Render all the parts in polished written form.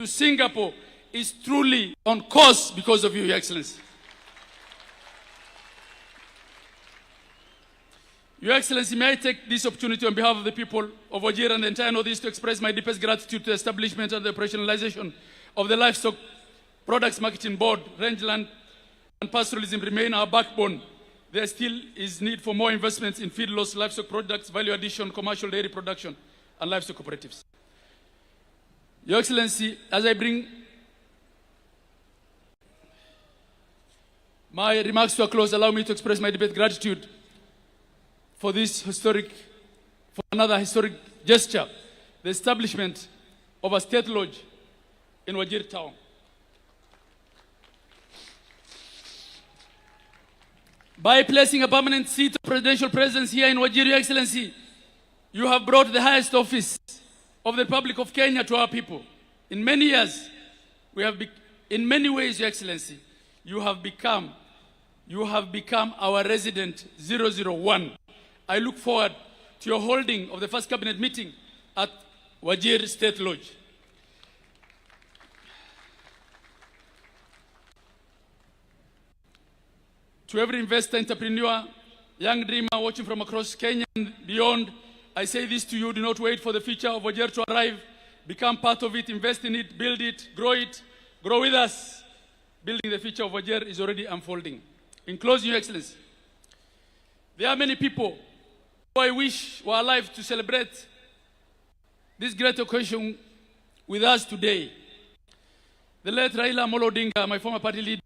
to Singapore is truly on course because of you, Your Excellency. Your Excellency, may I take this opportunity on behalf of the people of Wajir and the entire Northeast to express my deepest gratitude to the establishment and the operationalization of the Livestock Products Marketing Board. Rangeland and pastoralism remain our backbone. There still is need for more investments in feed loss, livestock products, value addition, commercial dairy production, and livestock cooperatives. Your Excellency, as I bring my remarks to a close, allow me to express my deep gratitude for another historic gesture, the establishment of a state lodge in Wajir town. By placing a permanent seat of presidential presence here in Wajir, Your Excellency, you have brought the highest office of the Republic of Kenya to our people. In many years, in many ways, Your Excellency, you have become our resident 001. I look forward to your holding of the first cabinet meeting at Wajir State Lodge. To every investor, entrepreneur, young dreamer watching from across Kenya and beyond, I say this to you: do not wait for the future of Wajir to arrive. Become part of it, invest in it, build it, grow with us. Building the future of Wajir is already unfolding. In closing, Your Excellency, there are many people who I wish were alive to celebrate this great occasion with us today. The late Raila Amolo Odinga, my former party leader,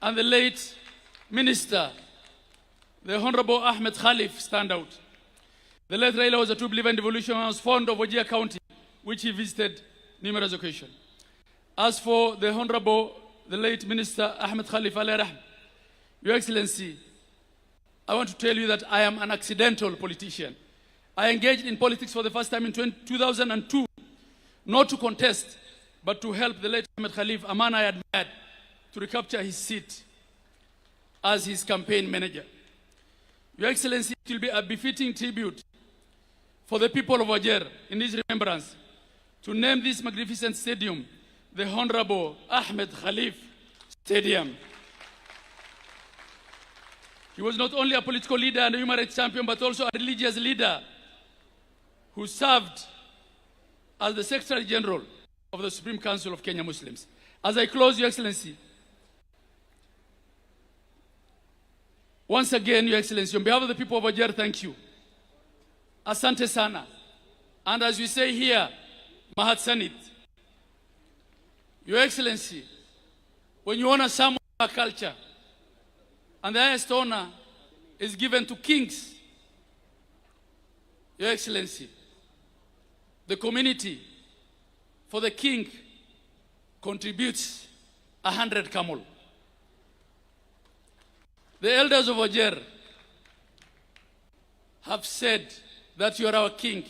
and the late Minister, the Honorable Ahmed Khalif, stand out. The late Raila was a true believer in devolution and was fond of Wajir County, which he visited numerous occasions. As for the late Minister Ahmed Khalif, Your Excellency, I want to tell you that I am an accidental politician. I engaged in politics for the first time in 2002, not to contest, but to help the late Ahmed Khalif, a man I admired, to recapture his seat as his campaign manager. Your Excellency, it will be a befitting tribute for the people of Wajir in his remembrance to name this magnificent stadium the Honorable Ahmed Khalif Stadium. He was not only a political leader and a human rights champion, but also a religious leader who served as the Secretary General of the Supreme Council of Kenya Muslims. As I close, Your Excellency, once again, Your Excellency, on behalf of the people of Wajir, thank you. Asante sana. And as we say here, Mahat Sanit. Your Excellency, when you honor someone of our culture, and the highest honor is given to kings, Your Excellency, the community for the king contributes 100 camel. The elders of Wajir have said that you are our king,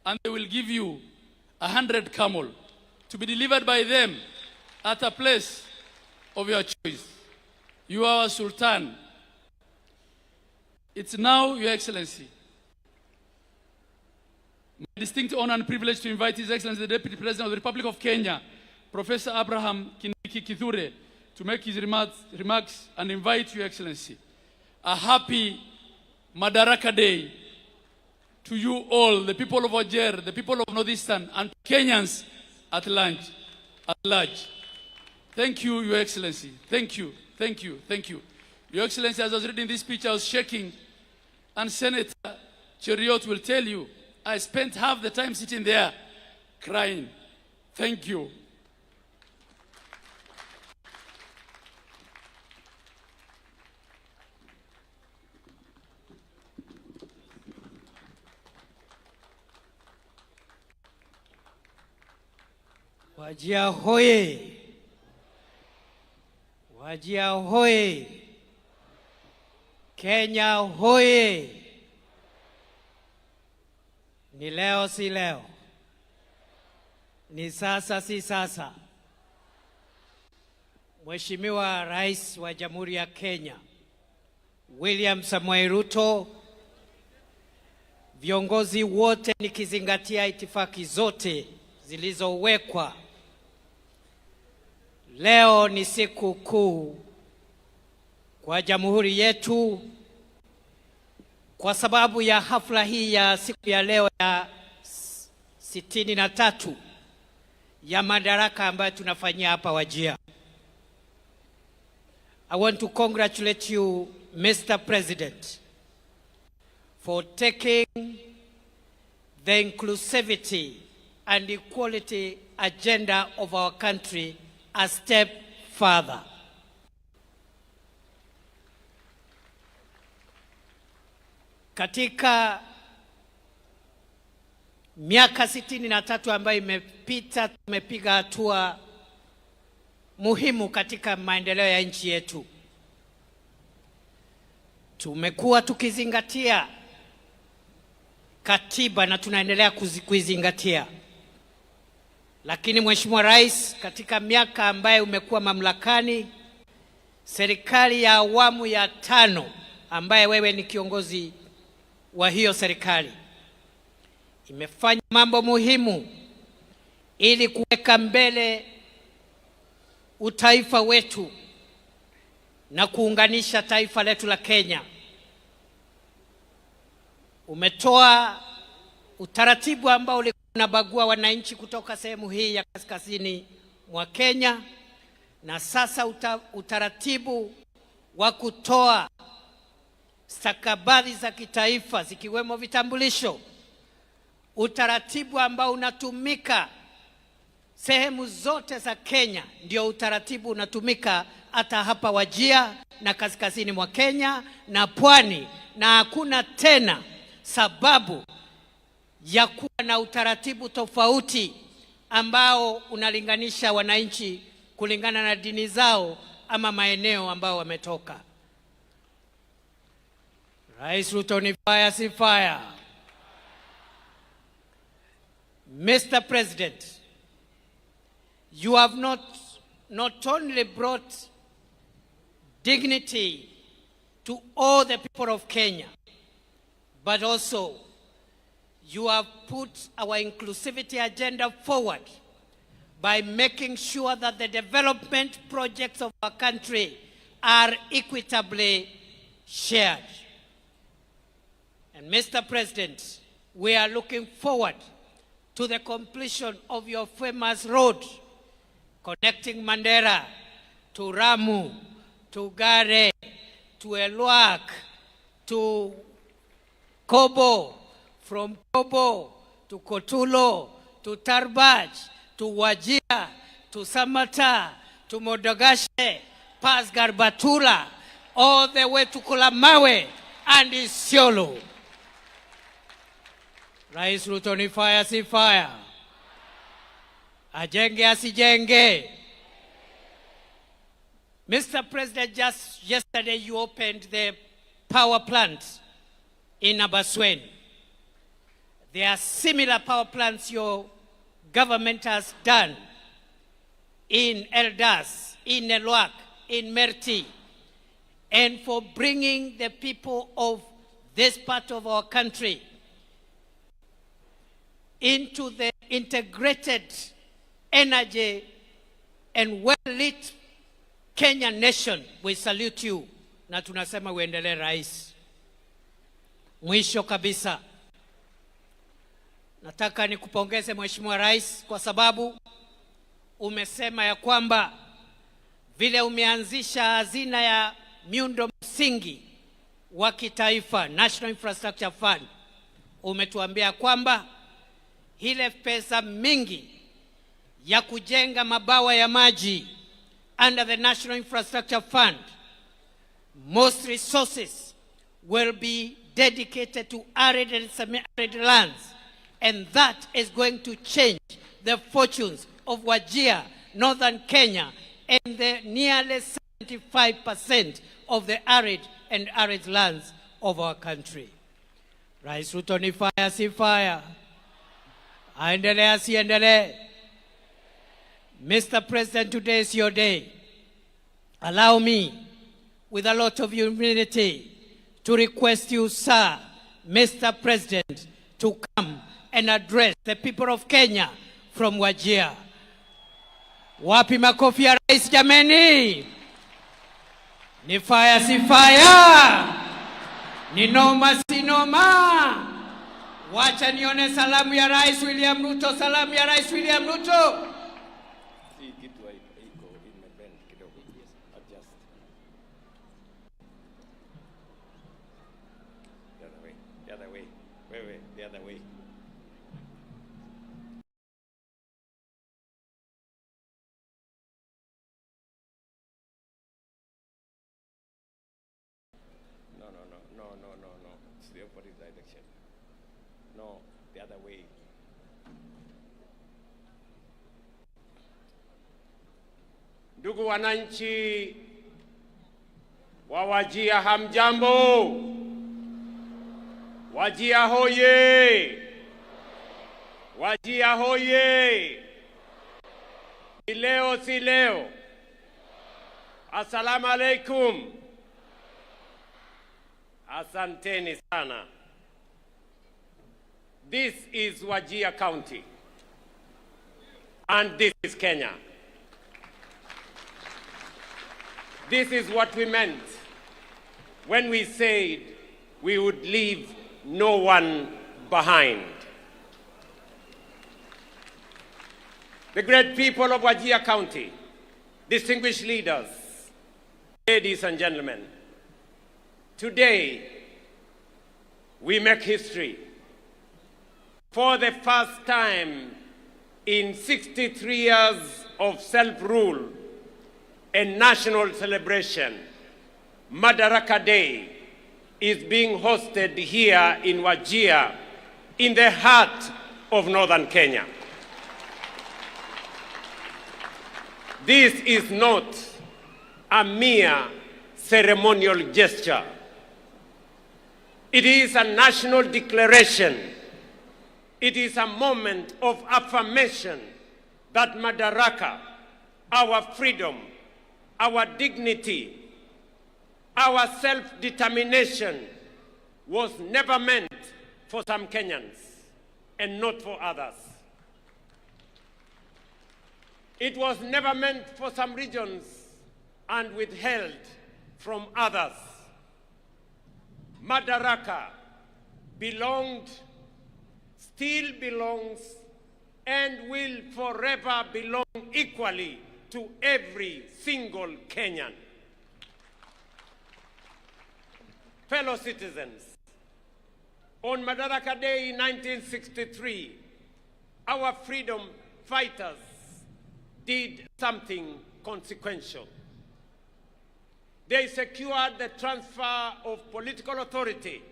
and they will give you 100 camel to be delivered by them at a place of your choice. You are our Sultan. It's now, Your Excellency, my distinct honor and privilege to invite His Excellency, the Deputy President of the Republic of Kenya, Professor Abraham Kindiki Kithure, to make his remarks and invite Your Excellency. A happy Madaraka Day to you all, the people of Wajir, the people of Northeastern, and Kenyans at large. Thank you, Your Excellency. Thank you, thank you, thank you. Your Excellency, as I was reading this speech, I was shaking, and Senator Cheriot will tell you, I spent half the time sitting there crying. Thank you. Wajir hoye! Wajir hoye! Kenya hoye! Ni leo si leo, ni sasa si sasa. Mheshimiwa Rais wa Jamhuri ya Kenya William Samoei Ruto, viongozi wote nikizingatia itifaki zote zilizowekwa. Leo ni siku kuu kwa jamhuri yetu kwa sababu ya hafla hii ya siku ya leo ya 63 ya Madaraka ambayo tunafanyia hapa Wajir. I want to congratulate you, Mr. President, for taking the inclusivity and equality agenda of our country a step further. Katika miaka 63 ambayo imepita, tumepiga hatua muhimu katika maendeleo ya nchi yetu. Tumekuwa tukizingatia katiba na tunaendelea kuizingatia. Lakini Mheshimiwa Rais, katika miaka ambayo umekuwa mamlakani, serikali ya awamu ya 5 ambaye wewe ni kiongozi wa hiyo serikali imefanya mambo muhimu ili kuweka mbele utaifa wetu na kuunganisha taifa letu la Kenya. Umetoa utaratibu ambao ulikuwa unabagua wananchi kutoka sehemu hii ya kaskazini mwa Kenya, na sasa utaratibu wa kutoa stakabadhi za kitaifa zikiwemo vitambulisho, utaratibu ambao unatumika sehemu zote za Kenya, ndio utaratibu unatumika hata hapa Wajir na kaskazini mwa Kenya na pwani, na hakuna tena sababu ya kuwa na utaratibu tofauti ambao unalinganisha wananchi kulingana na dini zao ama maeneo ambao wametoka. Rais Ruto ni fire si fire. Mr. President, you have not only brought dignity to all the people of Kenya, but also you have put our inclusivity agenda forward by making sure that the development projects of our country are equitably shared. And Mr. President, we are looking forward to the completion of your famous road connecting Mandera to Ramu, to Gare, to Elwak, to Kobo, from Kobo to Kotulo, to Tarbaj, to Wajir, to Samata, to Modogashe, past Garbatula, all the way to Kulamawe and Isiolo. Rais Ruto ni fire si fire. Ajenge asijenge. Mr. President, just yesterday you opened the power plant in Abaswen. There are similar power plants your government has done in Eldas, in Elwak, in Merti, and for bringing the people of this part of our country into the integrated energy and well-lit Kenyan nation. We salute you na tunasema uendelee rais. Mwisho kabisa, nataka nikupongeze Mheshimiwa Rais kwa sababu umesema ya kwamba vile umeanzisha hazina ya miundo msingi wa kitaifa, National Infrastructure Fund, umetuambia kwamba ile pesa mingi ya kujenga mabawa ya maji under the National Infrastructure Fund, most resources will be dedicated to arid and semi-arid lands, and that is going to change the fortunes of Wajir, northern Kenya, and the nearly 75% of the arid and arid lands of our country. Rais Ruto ni fire si fire. Aendelee asiendelee. Mr. President, today is your day. Allow me, with a lot of humility, to request you, sir, Mr. President, to come and address the people of Kenya from Wajir. Wapi makofi ya rais jameni? Ni fire si fire? Ni noma si noma? Wacha nione salamu ya Rais William Ruto, salamu ya Rais William Ruto. The other way. No. It's the opposite direction. No, the other way. Ndugu wananchi wa Wajir, hamjambo? Wajir hoye! Wajir hoye! Si leo. Assalamu alaikum. Asanteni sana. This is Wajir County. And this is Kenya. This is what we meant when we said we would leave no one behind. The great people of Wajir County, distinguished leaders, ladies and gentlemen, today we make history. For the first time in 63 years of self-rule and national celebration, Madaraka Day is being hosted here in Wajir, in the heart of northern Kenya. This is not a mere ceremonial gesture. It is a national declaration. It is a moment of affirmation that Madaraka, our freedom, our dignity, our self-determination was never meant for some Kenyans and not for others. It was never meant for some regions and withheld from others. Madaraka belonged, still belongs, and will forever belong equally to every single Kenyan. Fellow citizens, on Madaraka Day in 1963, our freedom fighters did something consequential. They secured the transfer of political authority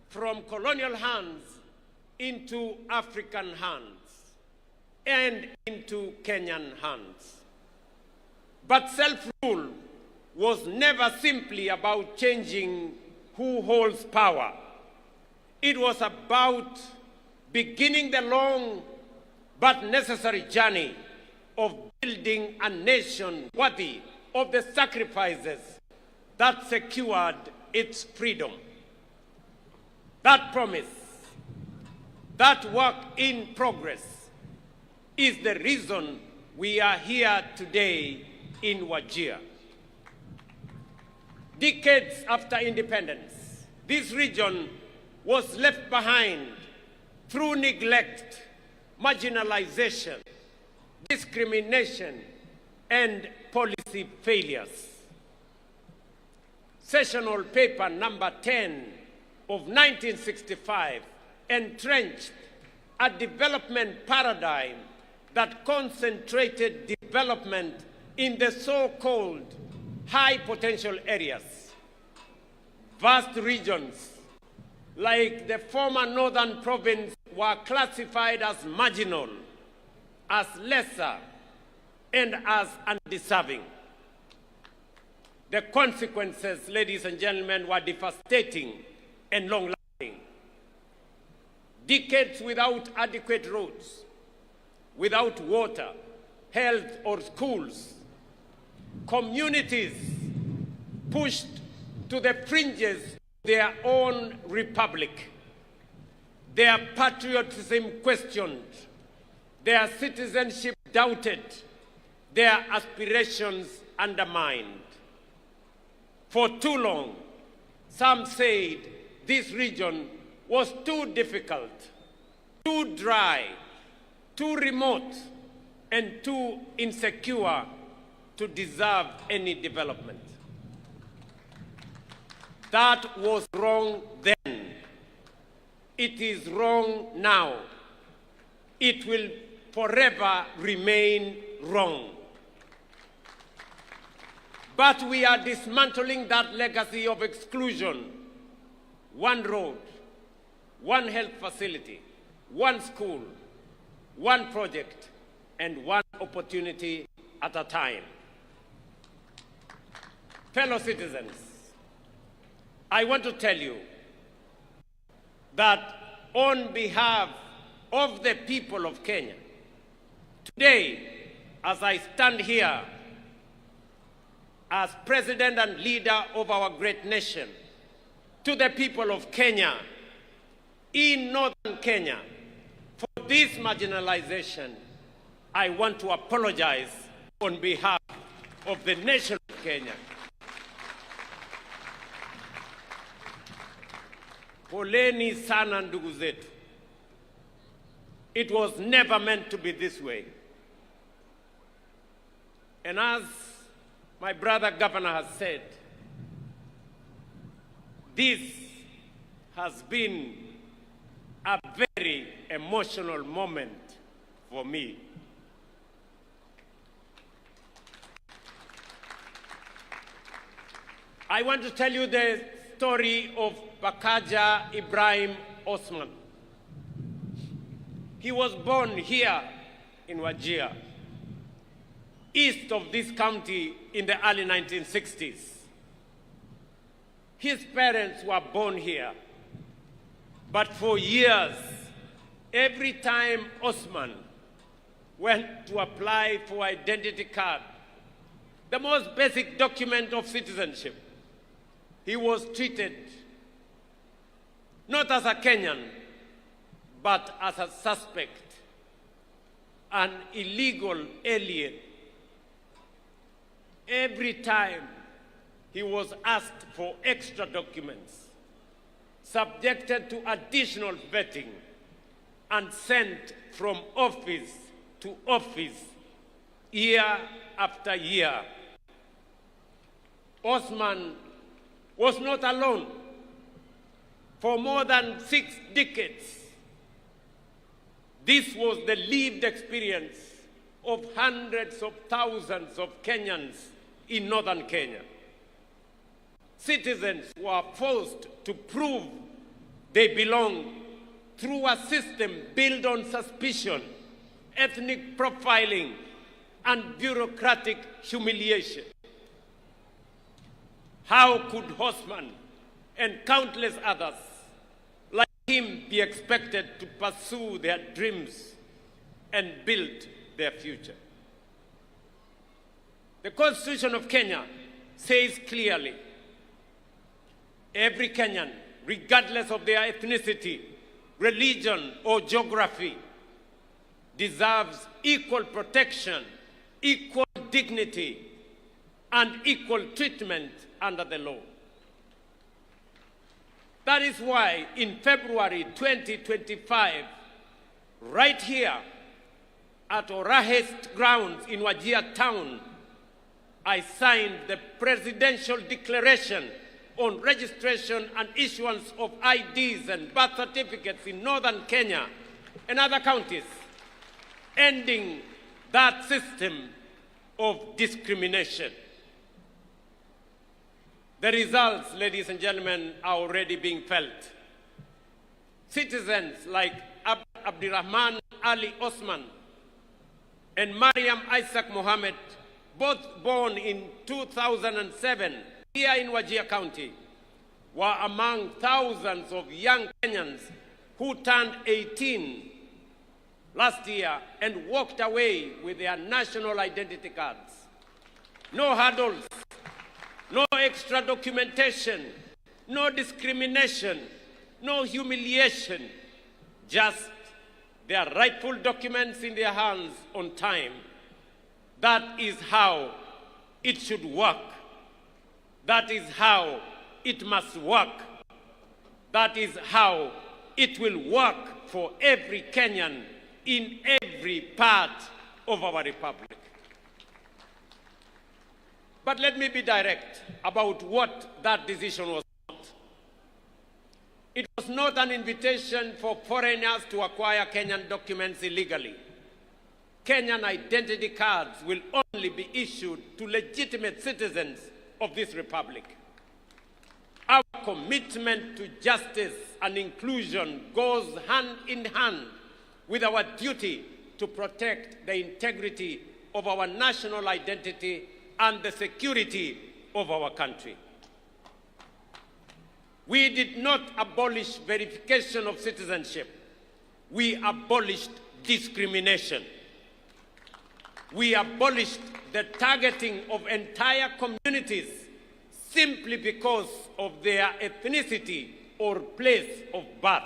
from colonial hands into African hands and into Kenyan hands. But self-rule was never simply about changing who holds power. It was about beginning the long but necessary journey of building a nation worthy of the sacrifices that secured its freedom. That promise, that work in progress, is the reason we are here today in Wajir. Decades after independence, this region was left behind through neglect, marginalization, discrimination, and policy failures. Sessional paper number 10 of 1965 entrenched a development paradigm that concentrated development in the so-called high potential areas. Vast regions like the former northern province were classified as marginal, as lesser, and as undeserving. The consequences, ladies and gentlemen, were devastating and long-lasting. Decades without adequate roads, without water, health, or schools. Communities pushed to the fringes of their own republic, their patriotism questioned, their citizenship doubted, their aspirations undermined. For too long, some said this region was too difficult, too dry, too remote, and too insecure to deserve any development. That was wrong then. It is wrong now. It will forever remain wrong. But we are dismantling that legacy of exclusion. One road, one health facility, one school, one project, and one opportunity at a time. Fellow citizens, I want to tell you that on behalf of the people of Kenya, today, as I stand here as President and leader of our great nation, to the people of Kenya, in northern Kenya, for this marginalization, I want to apologize on behalf of the nation of Kenya. Poleni sana ndugu zetu. It was never meant to be this way. And as my brother governor has said, this has been a very emotional moment for me. I want to tell you the story of Bakaja Ibrahim Osman. He was born here in Wajir, east of this county in the early 1960s. His parents were born here, but for years, every time Osman went to apply for identity card, the most basic document of citizenship, he was treated not as a Kenyan, but as a suspect, an illegal alien. Every time he was asked for extra documents, subjected to additional vetting, and sent from office to office, year after year. Osman was not alone. For more than 6 decades, this was the lived experience of hundreds of thousands of Kenyans in northern Kenya. Citizens were forced to prove they belong through a system built on suspicion, ethnic profiling, and bureaucratic humiliation. How could Osman and countless others like him be expected to pursue their dreams and build their future? The Constitution of Kenya says clearly, every Kenyan, regardless of their ethnicity, religion, or geography, deserves equal protection, equal dignity, and equal treatment under the law. That is why in February 2025, right here at Orahes grounds in Wajir town, I signed the Presidential Declaration on registration and issuance of IDs and birth certificates in northern Kenya and other counties, ending that system of discrimination. The results, ladies and gentlemen, are already being felt. Citizens like Abdirahman Ali Osman and Mariam Isaac Mohammed, both born in 2007 here in Wajir County, were among thousands of young Kenyans who turned 18 last year and walked away with their national identity cards. No hurdles, no extra documentation, no discrimination, no humiliation, just their rightful documents in their hands on time. That is how it should work. That is how it must work. That is how it will work for every Kenyan in every part of our republic. But let me be direct about what that decision was not. It was not an invitation for foreigners to acquire Kenyan documents illegally. Kenyan identity cards will only be issued to legitimate citizens of this republic. Our commitment to justice and inclusion goes hand in hand with our duty to protect the integrity of our national identity and the security of our country. We did not abolish verification of citizenship. We abolished discrimination. We abolished the targeting of entire communities simply because of their ethnicity or place of birth.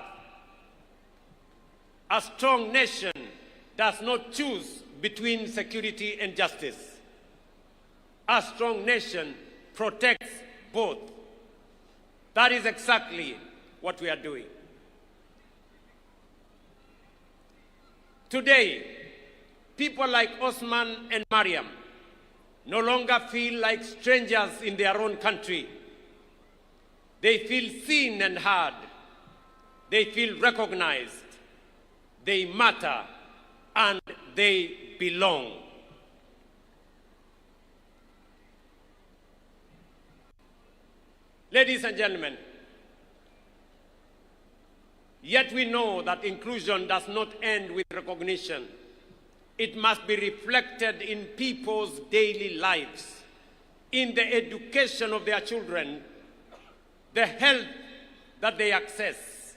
A strong nation does not choose between security and justice. A strong nation protects both. That is exactly what we are doing. Today, people like Osman and Mariam no longer feel like strangers in their own country. They feel seen and heard. They feel recognized. They matter and they belong. Ladies and gentlemen, yet we know that inclusion does not end with recognition. It must be reflected in people's daily lives, in the education of their children, the health that they access,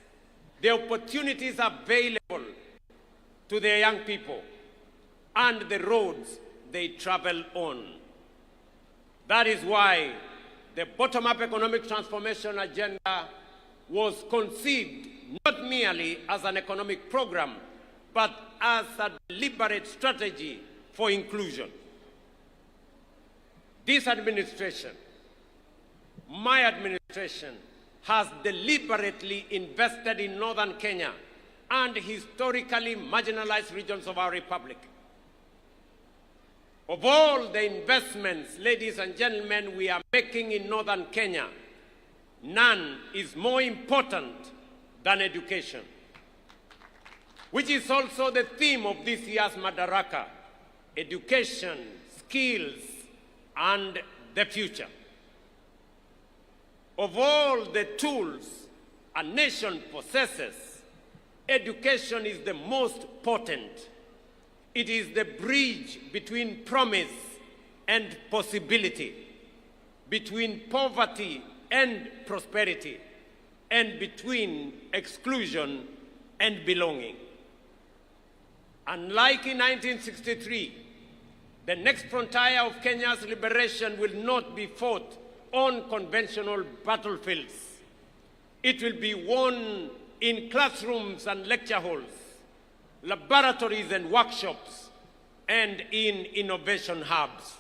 the opportunities available to their young people, and the roads they travel on. That is why the bottom-up economic transformation agenda was conceived not merely as an economic program, but as a deliberate strategy for inclusion. This administration, my administration, has deliberately invested in northern Kenya and historically marginalized regions of our republic. Of all the investments, ladies and gentlemen, we are making in northern Kenya, none is more important than education, which is also the theme of this year's Madaraka: education, skills, and the future. Of all the tools a nation possesses, education is the most potent. It is the bridge between promise and possibility, between poverty and prosperity, and between exclusion and belonging. Unlike in 1963, the next frontier of Kenya's liberation will not be fought on conventional battlefields. It will be won in classrooms and lecture halls, laboratories and workshops, and in innovation hubs.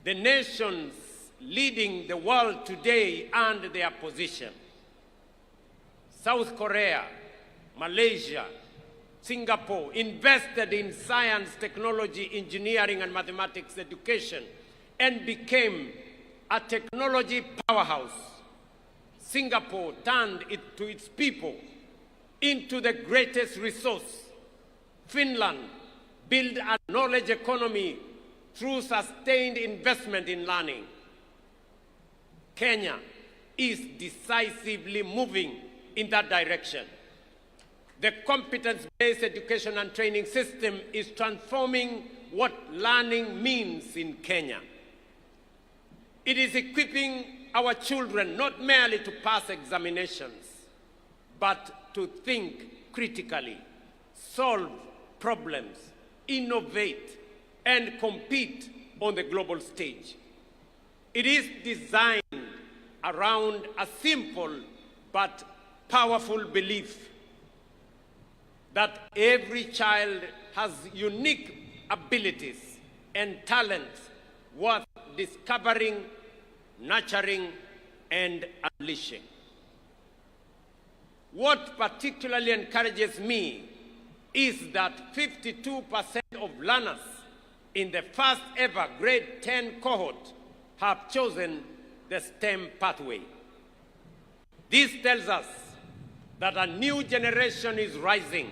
The nations leading the world today and their position: South Korea, Malaysia, Singapore, invested in science, technology, engineering, and mathematics education and became a technology powerhouse. Singapore turned it to its people into the greatest resource. Finland built a knowledge economy through sustained investment in learning. Kenya is decisively moving in that direction. The competence-based education and training system is transforming what learning means in Kenya. It is equipping our children not merely to pass examinations, but to think critically, solve problems, innovate, and compete on the global stage. It is designed around a simple but powerful belief: that every child has unique abilities and talents worth discovering, nurturing, and unleashing. What particularly encourages me is that 52% of learners in the first ever grade 10 cohort have chosen the STEM pathway. This tells us that a new generation is rising,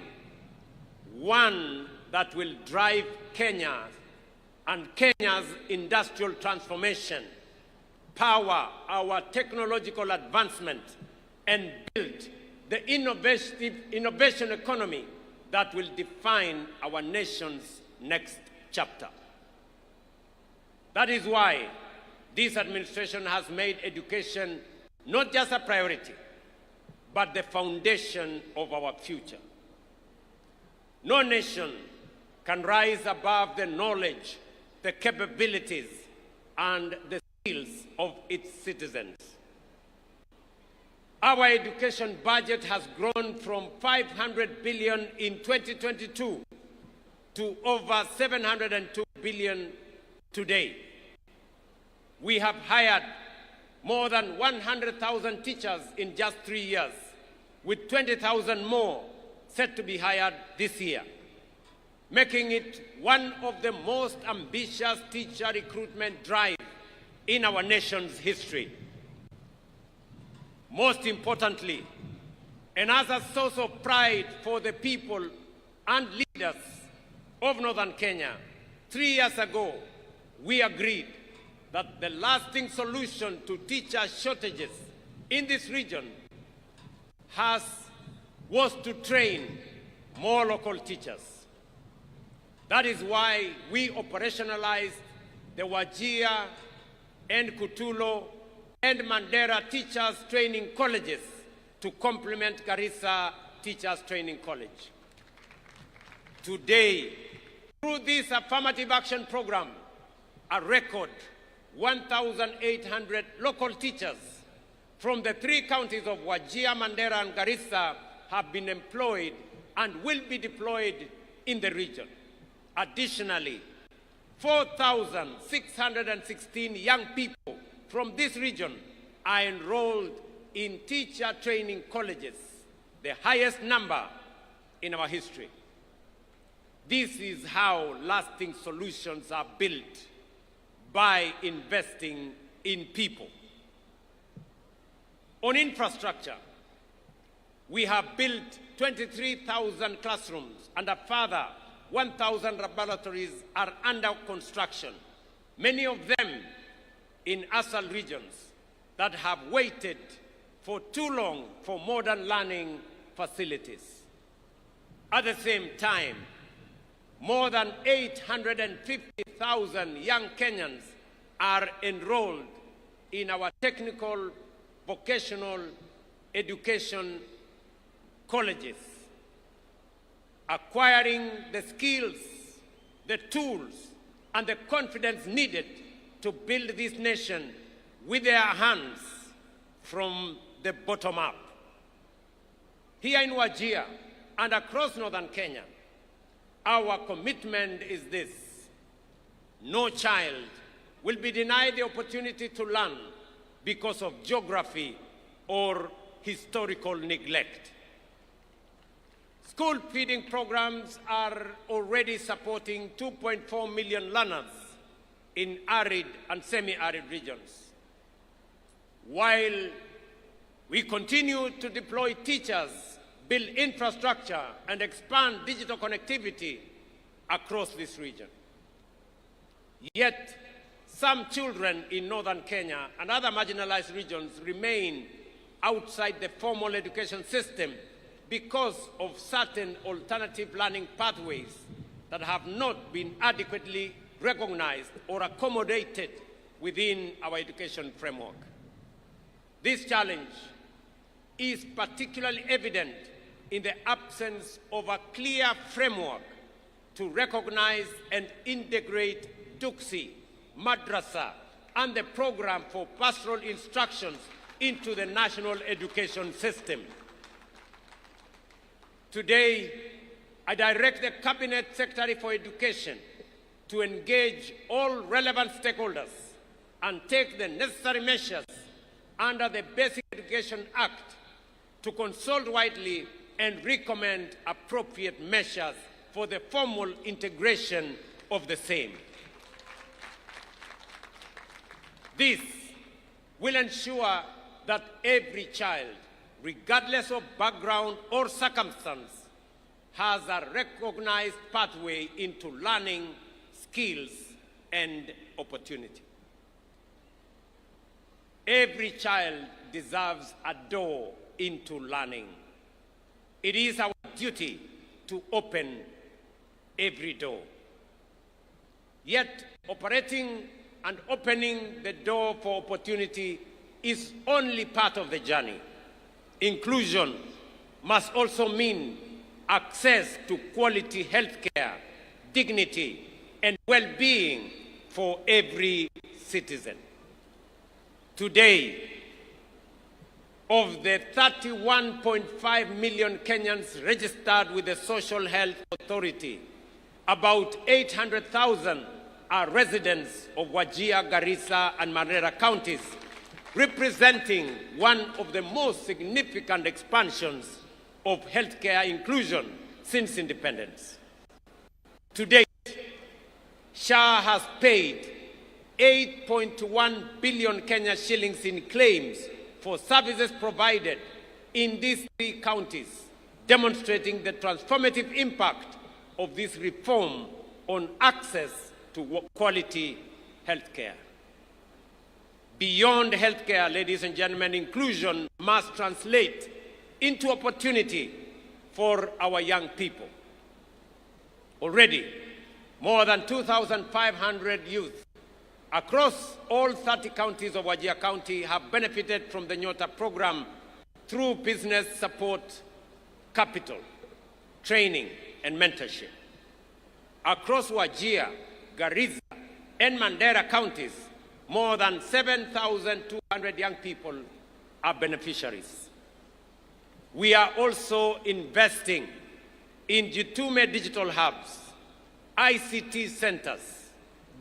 one that will drive Kenya and Kenya's industrial transformation, power our technological advancement, and build the innovation economy that will define our nation's next chapter. That is why this administration has made education not just a priority, but the foundation of our future. No nation can rise above the knowledge, the capabilities, and the skills of its citizens. Our education budget has grown from 500 billion in 2022 to over 702 billion today. We have hired more than 100,000 teachers in just 3 years, with 20,000 more set to be hired this year, making it one of the most ambitious teacher recruitment drives in our nation's history. Most importantly, and as a source of pride for the people and leaders of Northern Kenya, 3 years ago, we agreed that the lasting solution to teacher shortages in this region was to train more local teachers. That is why we operationalized the Wajir and Kutulo and Mandera Teachers Training Colleges to complement Garissa Teachers Training College. Today, through this affirmative action program, a record 1,800 local teachers from the 3 counties of Wajir, Mandera, and Garissa have been employed and will be deployed in the region. Additionally, 4,616 young people from this region are enrolled in teacher training colleges, the highest number in our history. This is how lasting solutions are built, by investing in people. On infrastructure, we have built 23,000 classrooms and a further 1,000 laboratories are under construction, many of them in ASAL regions that have waited for too long for modern learning facilities. At the same time, more than 850,000 young Kenyans are enrolled in our technical, vocational education colleges, acquiring the skills, the tools, and the confidence needed to build this nation with their hands from the bottom up. Here in Wajir and across northern Kenya, our commitment is this: no child will be denied the opportunity to learn because of geography or historical neglect. School feeding programs are already supporting 2.4 million learners in arid and semi-arid regions. While we continue to deploy teachers, build infrastructure, and expand digital connectivity across this region. Yet, some children in northern Kenya and other marginalized regions remain outside the formal education system because of certain alternative learning pathways that have not been adequately recognized or accommodated within our education framework. This challenge is particularly evident in the absence of a clear framework to recognize and integrate Duksi, Madrasa, and the program for pastoral instructions into the national education system. Today, I direct the Cabinet Secretary for Education to engage all relevant stakeholders and take the necessary measures under the Basic Education Act to consult widely and recommend appropriate measures for the formal integration of the same. This will ensure that every child, regardless of background or circumstance, has a recognized pathway into learning, skills, and opportunity. Every child deserves a door into learning. It is our duty to open every door. Yet, operating and opening the door for opportunity is only part of the journey. Inclusion must also mean access to quality health care, dignity, and well-being for every citizen. Today, of the 31.5 million Kenyans registered with the Social Health Authority, about 800,000 are residents of Wajir, Garissa, and Madaraka counties, representing one of the most significant expansions of healthcare inclusion since independence. To date, SHA has paid 8.1 billion Kenya shillings in claims for services provided in these 3 counties, demonstrating the transformative impact of this reform on access to quality healthcare. Beyond healthcare, ladies and gentlemen, inclusion must translate into opportunity for our young people. Already, more than 2,500 youth across all 30 counties of Wajir County have benefited from the Nyota program through business support, capital, training, and mentorship. Across Wajir, Garissa, and Madaraka counties, more than 7,200 young people are beneficiaries. We are also investing in Jitume digital hubs, ICT centers,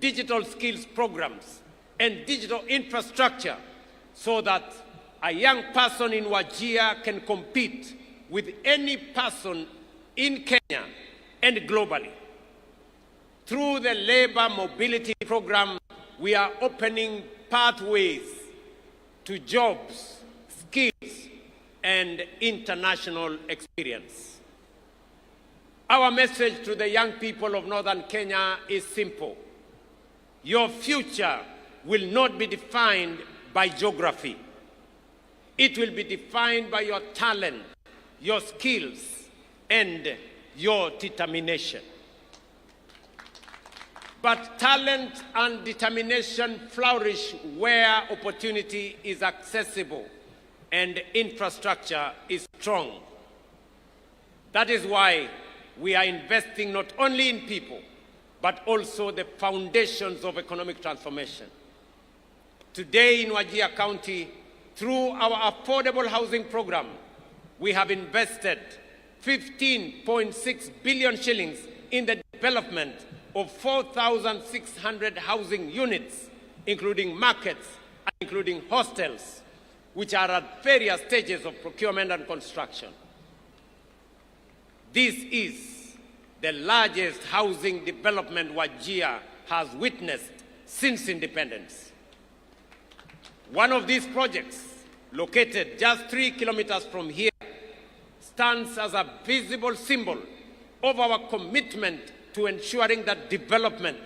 digital skills programs, and digital infrastructure so that a young person in Wajir can compete with any person in Kenya and globally. Through the labor mobility program, we are opening pathways to jobs, skills, and international experience. Our message to the young people of Northern Kenya is simple. Your future will not be defined by geography. It will be defined by your talent, your skills, and your determination. But talent and determination flourish where opportunity is accessible and infrastructure is strong. That is why we are investing not only in people, but also the foundations of economic transformation. Today in Wajir County, through our affordable housing program, we have invested 15.6 billion shillings in the development of 4,600 housing units, including markets and including hostels, which are at various stages of procurement and construction. This is the largest housing development Wajir has witnessed since independence. One of these projects, located just 3 kilometers from here, stands as a visible symbol of our commitment to ensuring that development,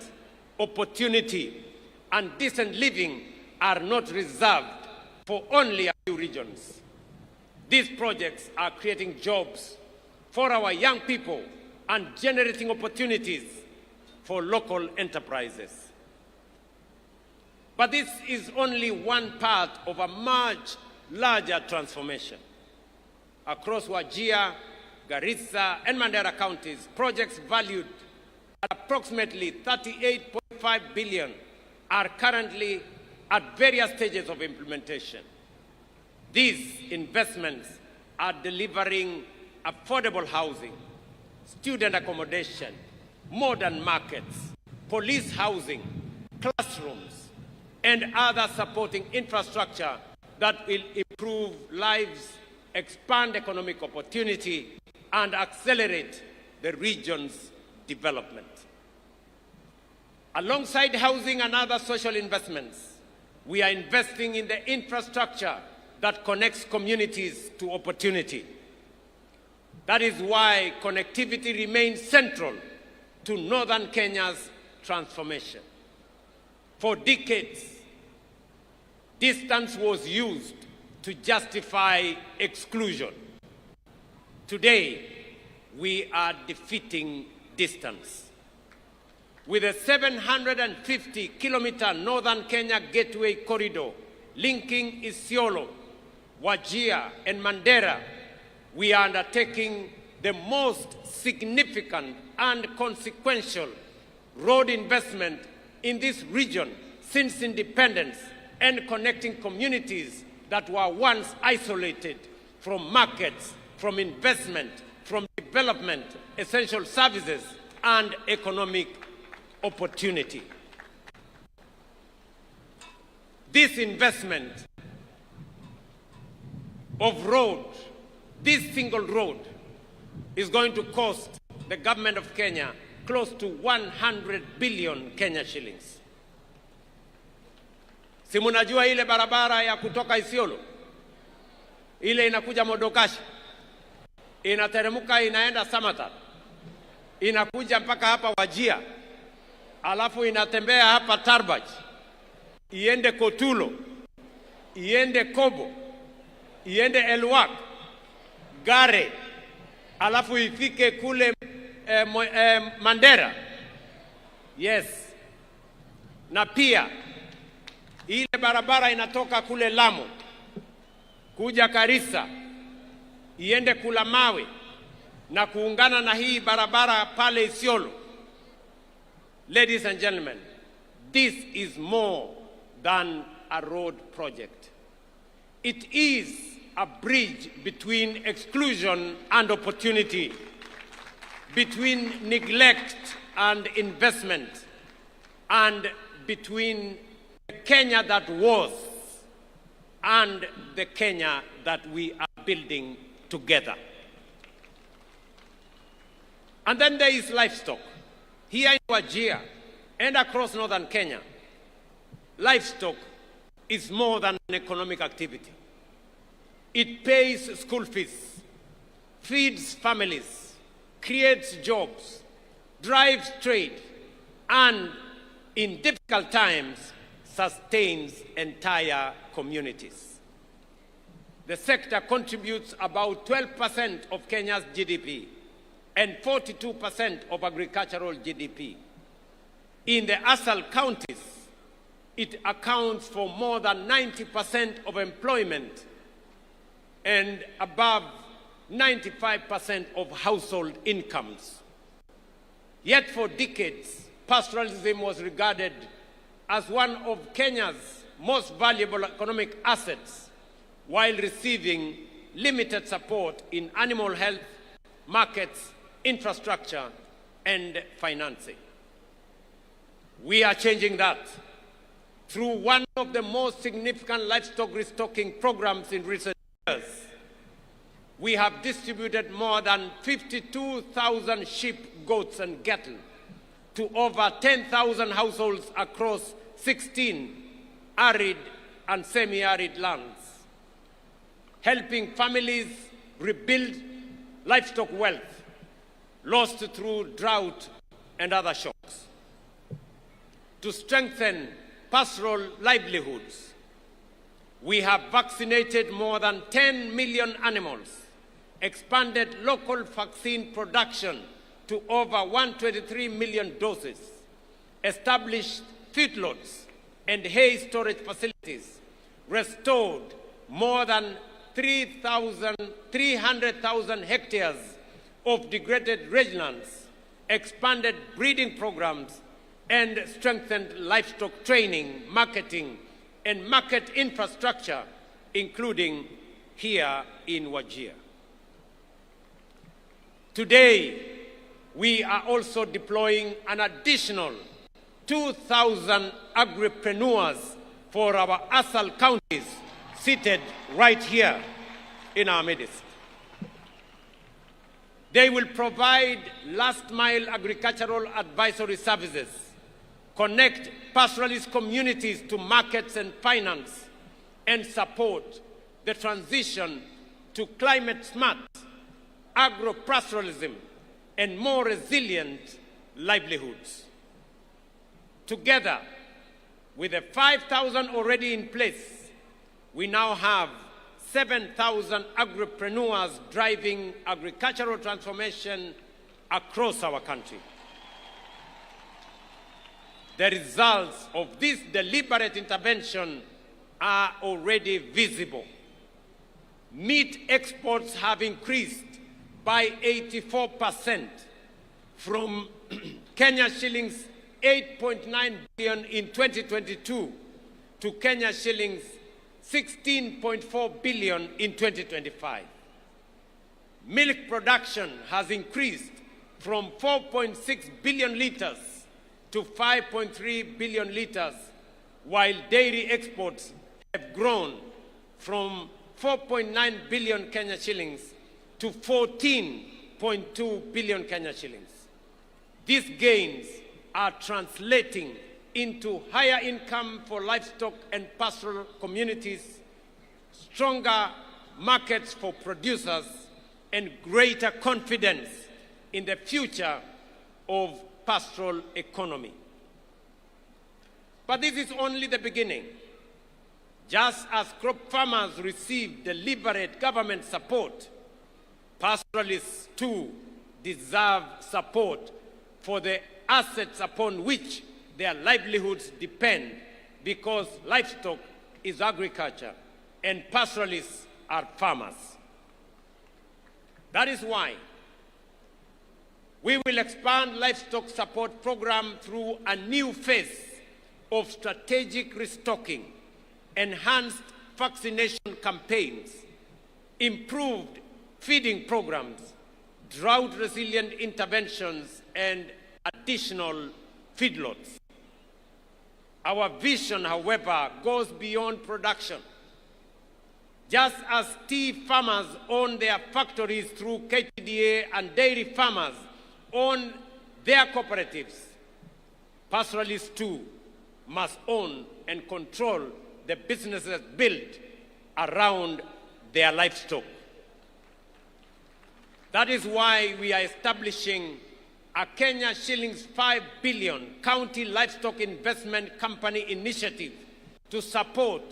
opportunity, and decent living are not reserved for only a few regions. These projects are creating jobs for our young people and generating opportunities for local enterprises. But this is only one part of a much larger transformation. Across Wajir, Garissa, and Madaraka counties, projects valued at approximately 38.5 billion are currently at various stages of implementation. These investments are delivering affordable housing, student accommodation, modern markets, police housing, classrooms, and other supporting infrastructure that will improve lives, expand economic opportunity, and accelerate the region's development. Alongside housing and other social investments, we are investing in the infrastructure that connects communities to opportunity. That is why connectivity remains central to northern Kenya's transformation. For decades, distance was used to justify exclusion. Today, we are defeating distance. With a 750-kilometer northern Kenya gateway corridor linking Isiolo, Wajir, and Mandera, we are undertaking the most significant and consequential road investment in this region since independence, and connecting communities that were once isolated from markets, from investment, from development, essential services, and economic opportunity. This investment of road, this single road, is going to cost the government of Kenya close to 100 billion Kenya shillings. Si munajua ile barabara ya kutoka Isiolo, ile inakuja Modokashi, inateremka inaenda Samata, inakuja mpaka hapa Wajia, alafu inatembea hapa Tarbaj, iende Kotulo, iende Kobo, iende Elwak, Gare, alafu ifike kule Mandera. Yes. Na pia ile barabara inatoka kule Lamu kuja Karisa, iende kula Mawe na kuungana na hii barabara pale Isiolo. Ladies and gentlemen, this is more than a road project. It is a bridge between exclusion and opportunity, between neglect and investment, and between the Kenya that was and the Kenya that we are building together. And then there is livestock. Here in Wajir and across northern Kenya, livestock is more than an economic activity. It pays school fees, feeds families, creates jobs, drives trade, and in difficult times, sustains entire communities. The sector contributes about 12% of Kenya's GDP and 42% of agricultural GDP. In the ASAL counties, it accounts for more than 90% of employment and above 95% of household incomes. Yet for decades, pastoralism was regarded as one of Kenya's most valuable economic assets, while receiving limited support in animal health, markets, infrastructure, and financing. We are changing that through one of the most significant livestock restocking programs in recent years. We have distributed more than 52,000 sheep, goats, and cattle to over 10,000 households across 16 arid and semi-arid lands, helping families rebuild livestock wealth lost through drought and other shocks. To strengthen pastoral livelihoods, we have vaccinated more than 10 million animals, expanded local vaccine production to over 123 million doses, established feedlots and hay storage facilities, restored more than 300,000 hectares of degraded rangelands, expanded breeding programs, and strengthened livestock training, marketing, and market infrastructure, including here in Wajir. Today, we are also deploying an additional 2,000 agripreneurs for our ASAL counties seated right here in our midst. They will provide last-mile agricultural advisory services, connect pastoralist communities to markets and finance, and support the transition to climate-smart agro-pastoralism and more resilient livelihoods. Together, with the 5,000 already in place, we now have 7,000 agripreneurs driving agricultural transformation across our country. The results of this deliberate intervention are already visible. Meat exports have increased by 84% from Kenya shillings 8.9 billion in 2022 to Kenya shillings 16.4 billion in 2025. Milk production has increased from 4.6 billion liters to 5.3 billion liters, while dairy exports have grown from 4.9 billion Kenya shillings to 14.2 billion Kenya shillings. These gains are translating into higher income for livestock and pastoral communities, stronger markets for producers, and greater confidence in the future of pastoral economy. But this is only the beginning. Just as crop farmers receive deliberate government support, pastoralists too deserve support for the assets upon which their livelihoods depend, because livestock is agriculture and pastoralists are farmers. That is why we will expand livestock support program through a new phase of strategic restocking, enhanced vaccination campaigns, improved feeding programs, drought-resilient interventions, and additional feedlots. Our vision, however, goes beyond production. Just as tea farmers own their factories through KTDA and dairy farmers own their cooperatives, pastoralists too must own and control the businesses built around their livestock. That is why we are establishing a Kenya shillings 5 billion county livestock investment company initiative to support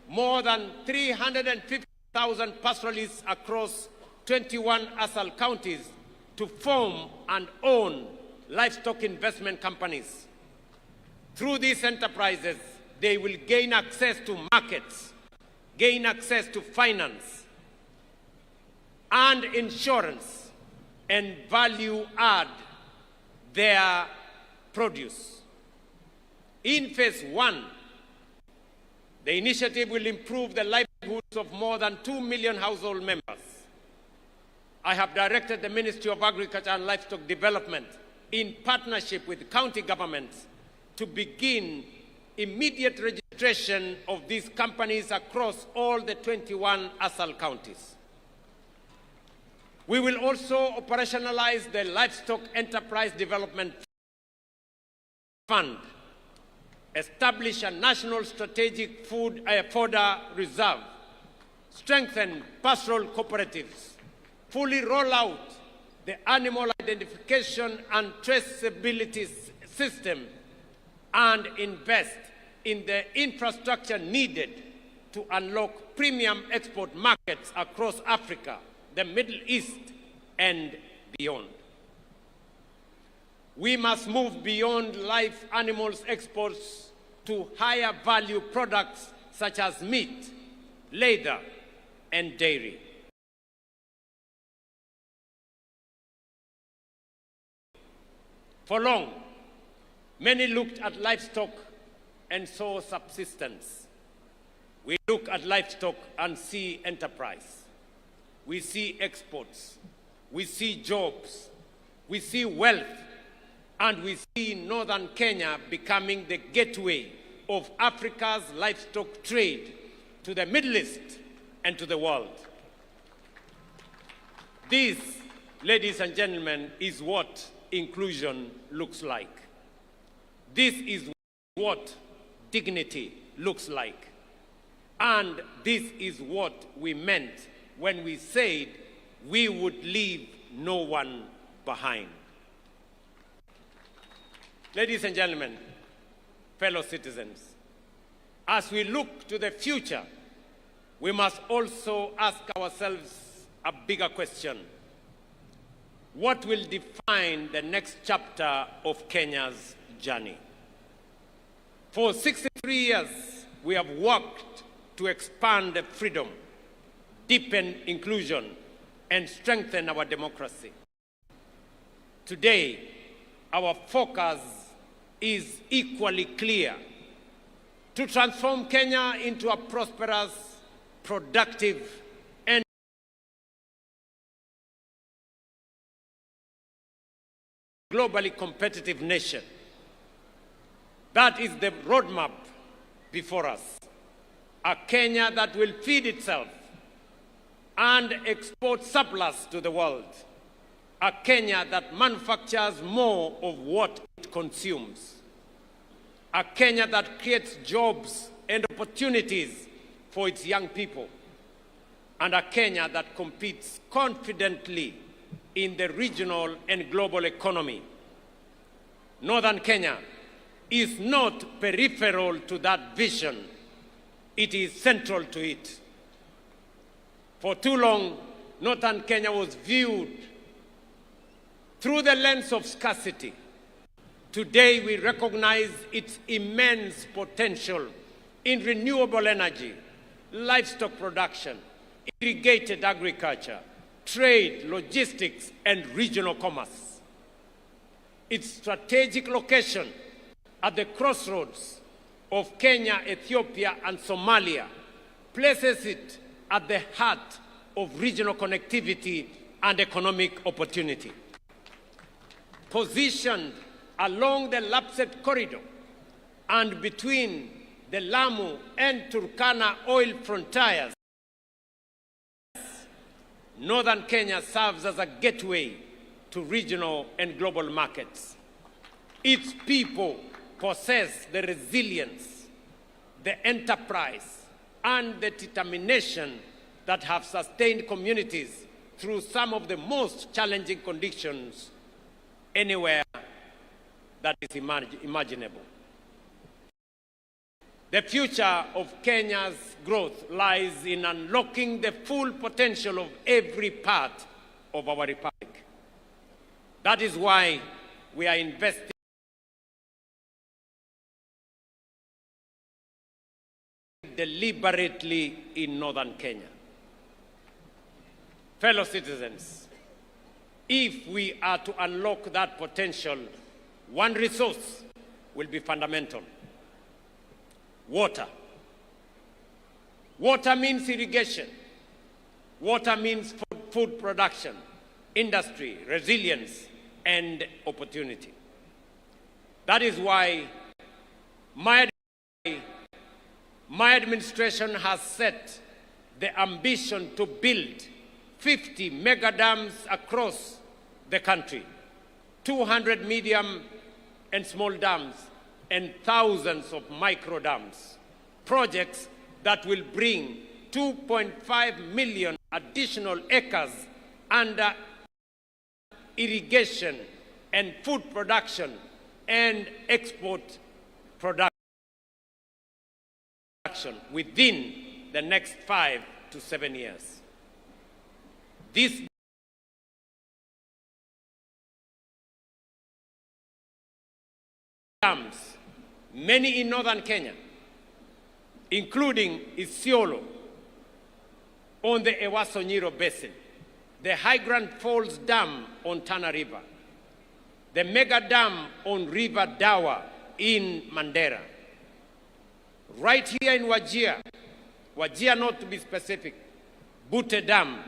more than 350,000 pastoralists across 21 ASAL counties to form and own livestock investment companies. Through these enterprises, they will gain access to markets, gain access to finance and insurance, and value add their produce. In phase one, the initiative will improve the livelihoods of more than 2 million household members. I have directed the Ministry of Agriculture and Livestock Development, in partnership with county governments, to begin immediate registration of these companies across all the 21 ASAL counties. We will also operationalize the Livestock Enterprise Development Fund, establish a national strategic fodder reserve, strengthen pastoral cooperatives, fully roll out the animal identification and traceability system, and invest in the infrastructure needed to unlock premium export markets across Africa, the Middle East, and beyond. We must move beyond live animals exports to higher value products such as meat, leather, and dairy. For long, many looked at livestock and saw subsistence. We look at livestock and see enterprise. We see exports. We see jobs. we see wealth, and we see northern Kenya becoming the gateway of Africa's livestock trade to the Middle East and to the world. This, ladies and gentlemen, is what inclusion looks like. This is what dignity looks like. And this is what we meant when we said we would leave no one behind. Ladies and gentlemen, fellow citizens, as we look to the future, we must also ask ourselves a bigger question. What will define the next chapter of Kenya's journey? For 63 years, we have worked to expand freedom, deepen inclusion, and strengthen our democracy. Today, our focus is equally clear: to transform Kenya into a prosperous, productive, and globally competitive nation. That is the roadmap before us. A Kenya that will feed itself and export surplus to the world. A Kenya that manufactures more of what it consumes. A Kenya that creates jobs and opportunities for its young people. And a Kenya that competes confidently in the regional and global economy. Northern Kenya is not peripheral to that vision. It is central to it. For too long, Northern Kenya was viewed through the lens of scarcity. Today, we recognize its immense potential in renewable energy, livestock production, irrigated agriculture, trade, logistics, and regional commerce. Its strategic location at the crossroads of Kenya, Ethiopia, and Somalia places it at the heart of regional connectivity and economic opportunity. Positioned along the Lapsset corridor and between the Lamu and Turkana oil frontiers, Northern Kenya serves as a gateway to regional and global markets. Its people possess the resilience, the enterprise, and the determination that have sustained communities through some of the most challenging conditions anywhere that is imaginable. The future of Kenya's growth lies in unlocking the full potential of every part of our republic. That is why we are investing deliberately in Northern Kenya. Fellow citizens, if we are to unlock that potential, one resource will be fundamental: water. Water means irrigation. Water means food production, industry, resilience, and opportunity. That is why my administration has set the ambition to build 50 mega dams across the country, 200 medium and small dams, and thousands of micro dams. Projects that will bring 2.5 million additional acres under irrigation and food production and export production within the next 5 to 7 years. These dams, many in northern Kenya, including Isiolo on the Ewaso-Nyiro Basin, the High Grand Falls Dam on Tana River, the mega dam on River Dawa in Mandera. Right here in Wajir, Wajir not to be specific, Butte Dam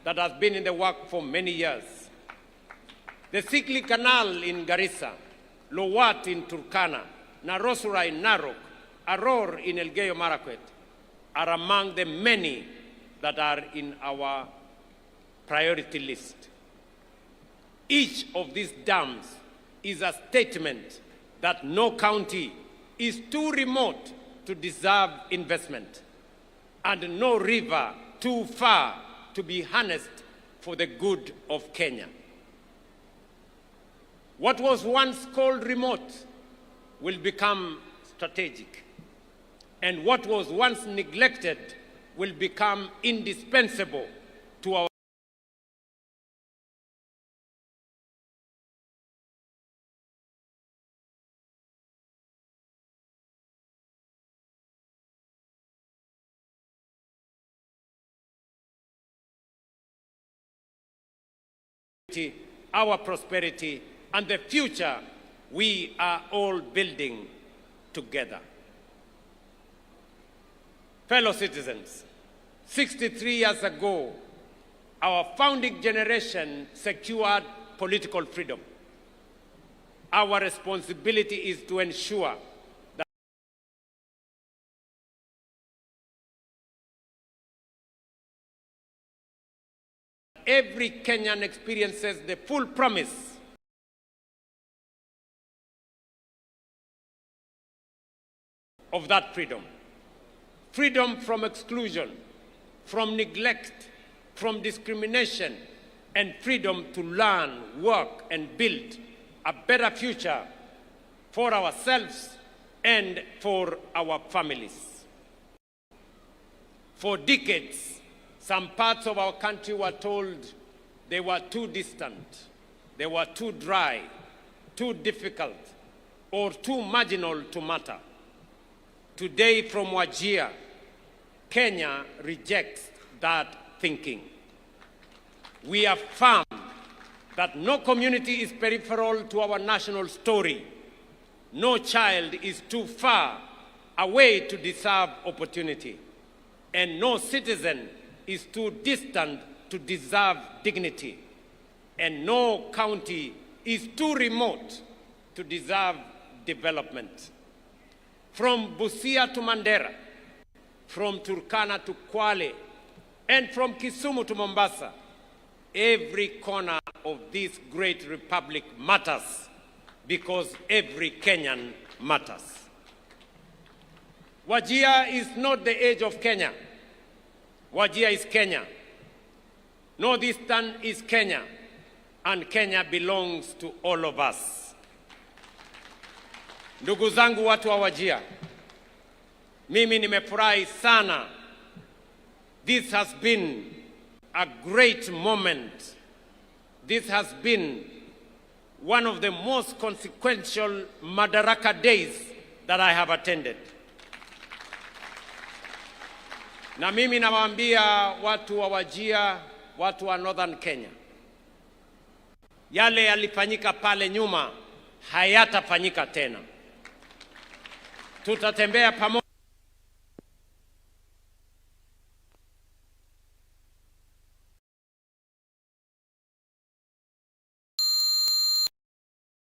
that has been in the work for many years. The Sikli Canal in Garissa, Lowat in Turkana, Narosura in Narok, Aror in Elgeyo Marakwet are among the many that are in our priority list. Each of these dams is a statement that no county is too remote to deserve investment, and no river too far to be harnessed for the good of Kenya. What was once called remote will become strategic, and what was once neglected will become indispensable to our prosperity and the future we are all building together. Fellow citizens, 63 years ago, our founding generation secured political freedom. Our responsibility is to ensure that every Kenyan experiences the full promise of that freedom. Freedom from exclusion, from neglect, from discrimination, and freedom to learn, work, and build a better future for ourselves and for our families. For decades, some parts of our country were told they were too distant, they were too dry, too difficult, or too marginal to matter. Today, from Wajir, Kenya rejects that thinking. We affirm that no community is peripheral to our national story. No child is too far away to deserve opportunity. And no citizen is too distant to deserve dignity. And no county is too remote to deserve development. From Busia to Mandera, from Turkana to Kwale, and from Kisumu to Mombasa, every corner of this great republic matters because every Kenyan matters. Wajir is not the age of Kenya. Wajir is Kenya. Northeastern is Kenya, and Kenya belongs to all of us. Ndugu zangu watu wa Wajir, mimi nimefurahi sana. This has been a great moment. This has been one of the most consequential Madaraka days that I have attended. Na mimi nawaambia watu wa Wajir, watu wa Northern Kenya, yale yalifanyika pale nyuma hayatafanyika tena. Tutatembea pamoja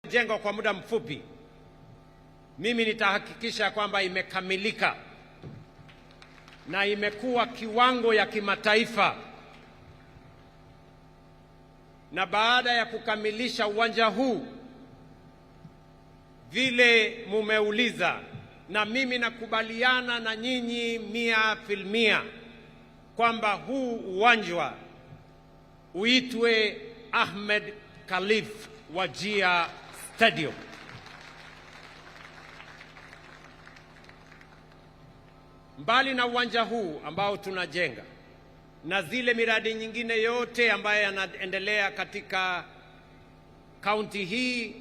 jengo kwa muda mfupi. Mimi nitahakikisha kwamba imekamilika na imekuwa kiwango ya kimataifa. Na baada ya kukamilisha uwanja huu vile mumeuliza, na mimi nakubaliana na nyinyi 100% kwamba huu uwanja uitwe Ahmed Khalif Wajir Stadium. Mbali na uwanja huu ambao tunajenga na zile miradi nyingine yote ambayo yanaendelea katika kaunti hii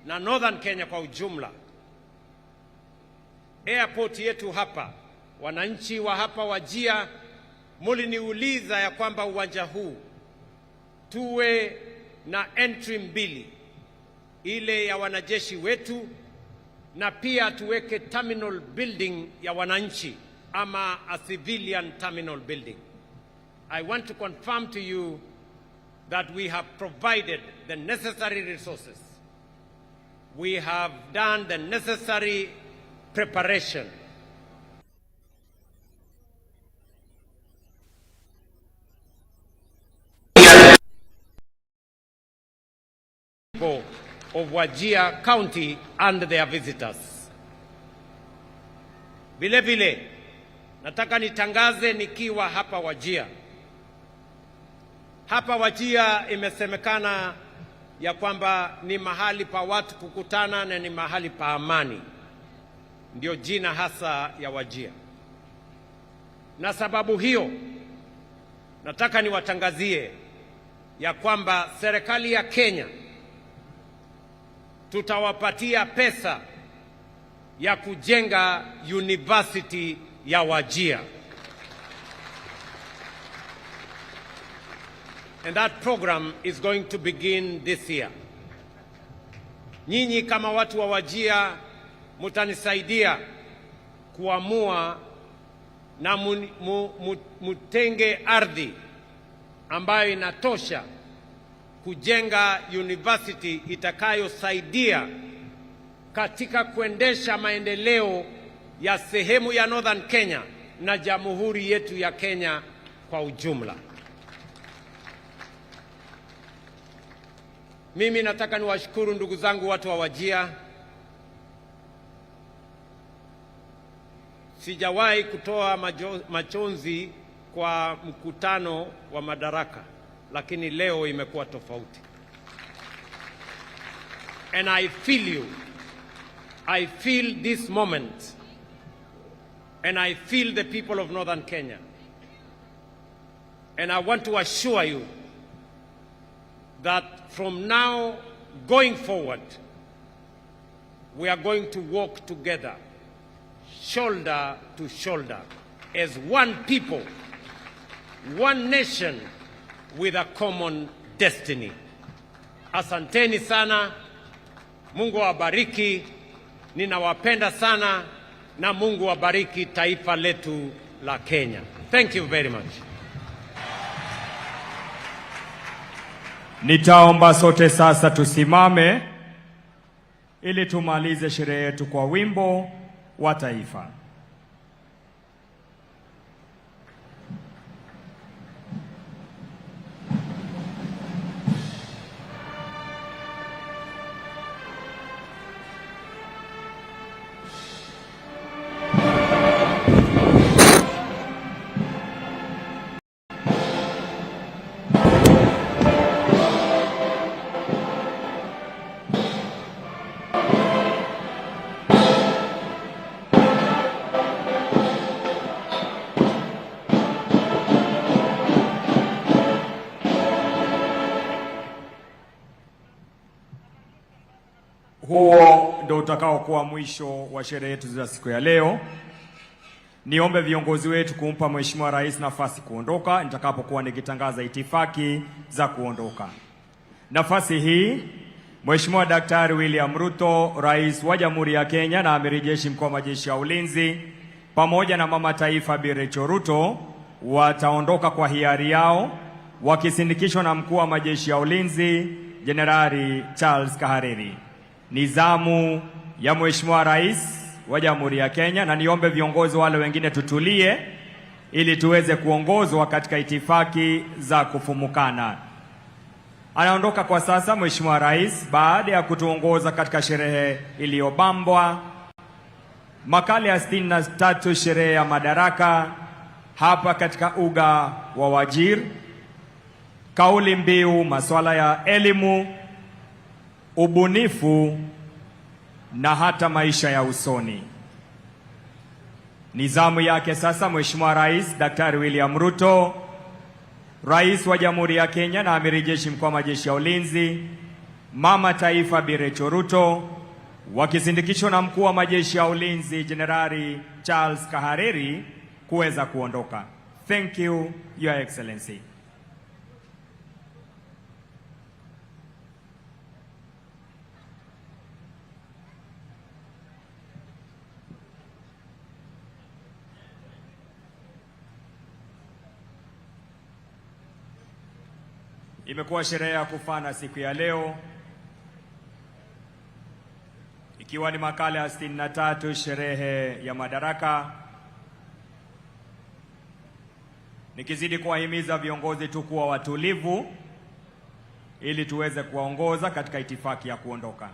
na Northern Kenya kwa ujumla, airport yetu hapa, wananchi wa hapa Wajir muliniuliza ya kwamba uwanja huu tuwe na entry mbili, ile ya wanajeshi wetu na pia tuweke terminal building ya wananchi ama a civilian terminal building. I want to confirm to you that we have provided the necessary resources. We have done the necessary preparation. Of Wajir County and their visitors. Vile vile, nataka nitangaze nikiwa hapa Wajir. Hapa Wajir imesemekana ya kwamba ni mahali pa watu kukutana na ni mahali pa amani. Ndio jina hasa ya Wajir. Na sababu hiyo, nataka niwatangazie ya kwamba serikali ya Kenya tutawapatia pesa ya kujenga university ya Wajir. And that program is going to begin this year. Nyinyi kama watu wa Wajir mutanisaidia kuamua na mutenge ardhi ambayo inatosha kujenga university itakayosaidia katika kuendesha maendeleo ya sehemu ya Northern Kenya na jamhuri yetu ya Kenya kwa ujumla. Mimi nataka niwashukuru ndugu zangu watu wa Wajir. Sijawahi kutoa machozi kwa mkutano wa Madaraka, lakini leo imekuwa tofauti. And I feel you. I feel this moment. And I feel the people of Northern Kenya. And I want to assure you that from now going forward, we are going to walk together, shoulder to shoulder, as one people, one nation, with a common destiny. Asanteni sana. Mungu awabariki. Ninawapenda sana na Mungu awabariki taifa letu la Kenya. Thank you very much. Nitaomba sote sasa tusimame ili tumalize sherehe yetu kwa wimbo wa taifa. Huo ndio utakao kuwa mwisho wa sherehe yetu za siku ya leo. Niombe viongozi wetu kumpa Mheshimiwa Rais nafasi kuondoka nitakapokuwa nikitangaza itifaki za kuondoka. Nafasi hii Mheshimiwa Daktari William Ruto, Rais wa Jamhuri ya Kenya na Amiri Jeshi Mkuu wa Majeshi ya Ulinzi, pamoja na Mama Taifa Bi Rachel Ruto wataondoka kwa hiari yao wakisindikishwa na Mkuu wa Majeshi ya Ulinzi Jenerali Charles Kahariri. Ni zamu ya Mheshimiwa Rais wa Jamhuri ya Kenya, na niombe viongozi wale wengine tutulie ili tuweze kuongozwa katika itifaki za kufumukana. Anaondoka kwa sasa Mheshimiwa Rais baada ya kutuongoza katika sherehe iliyobambwa makala ya 63 sherehe ya Madaraka hapa katika uga wa Wajir. Kauli mbiu masuala ya elimu, ubunifu na hata maisha ya usoni. Ni zamu yake sasa Mheshimiwa Rais Daktari William Ruto, Rais wa Jamhuri ya Kenya na Amiri Jeshi Mkuu wa Majeshi ya Ulinzi, Mama Taifa Bi Rachel Ruto wakisindikishwa na Mkuu wa Majeshi ya Ulinzi Jenerali Charles Kahariri kuweza kuondoka. Thank you, Your Excellency. Imekuwa sherehe ya kufana siku ya leo, ikiwa ni makala ya 63 sherehe ya Madaraka. Nikizidi kuwahimiza viongozi tu kuwa watulivu ili tuweze kuwaongoza katika itifaki ya kuondoka.